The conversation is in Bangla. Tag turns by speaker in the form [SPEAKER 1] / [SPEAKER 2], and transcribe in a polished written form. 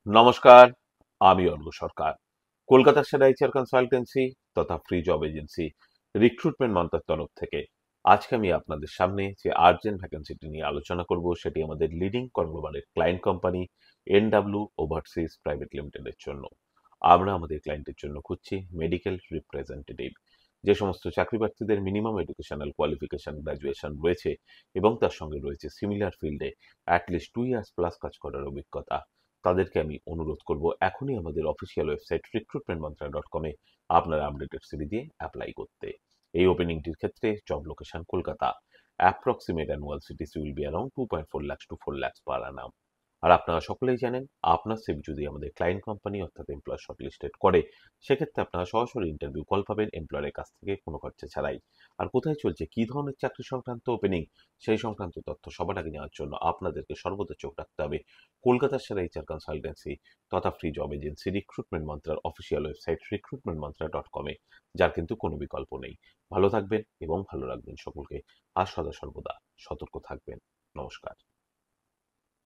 [SPEAKER 1] নমস্কার, আমি অর্ঘ্য সরকার। কলকাতার সেরা এইচআর কনসালটেন্সি তথা ফ্রি জব এজেন্সি রিক্রুটমেন্ট মন্ত্রের তরফ থেকে আজকে আমি আপনাদের সামনে যে আর্জেন্ট ভ্যাকেন্সিটি নিয়ে আলোচনা করব সেটি আমাদের leading conglomerate client company NW overseas private লিমিটেডের জন্য। আমরা আমাদের ক্লায়েন্টের জন্য খুঁজছি মেডিকেল রিপ্রেজেন্টেটিভ। যে সমস্ত চাকরি প্রার্থীদের মিনিমাম এডুকেশনাল কোয়ালিফিকেশন গ্রাজুয়েশন রয়েছে এবং তার সঙ্গে রয়েছে সিমিলার ফিল্ডে অ্যাটলিস্ট 2 ইয়ার্স প্লাস কাজ করার অভিজ্ঞতা, তাদেরকে আমি অনুরোধ করব এখনই আমাদের অফিসিয়াল ওয়েবসাইট recruitmentmantra.com-এ আপনার আপডেটেড সিভি দিয়ে অ্যাপ্লাই করতে। এই ওপেনিংটির ক্ষেত্রে job location Kolkata. Approximate annual CTC will be around 2.4 lakhs to 4 lakhs per annum। আর আপনারা সকলেই জানেন, আপনার সিভি যদি আমাদের ক্লায়েন্ট কোম্পানি অর্থাৎ এমপ্লয়ার শর্টলিস্টেড করে, সেক্ষেত্রে আপনারা সরাসরি ইন্টারভিউ কল পাবেন এমপ্লয়ারের কাছ থেকে কোনো খরচা ছাড়াই। আর কোথায় চলছে, কী ধরনের চাকরি সংক্রান্ত ওপেনিং, সেই সংক্রান্ত তথ্য সবার আগে নেওয়ার জন্য আপনাদেরকে সর্বদা চোখ রাখতে হবে কলকাতার সেরা এইচআর কনসালটেন্সি তথা ফ্রি জব এজেন্সি রিক্রুটমেন্ট মন্ত্রার অফিসিয়াল ওয়েবসাইট recruitmentmantra.com-এ, যার কিন্তু কোনো বিকল্প নেই। ভালো থাকবেন এবং ভালো রাখবেন সকলকে। আর সদা সর্বদা সতর্ক থাকবেন। নমস্কার।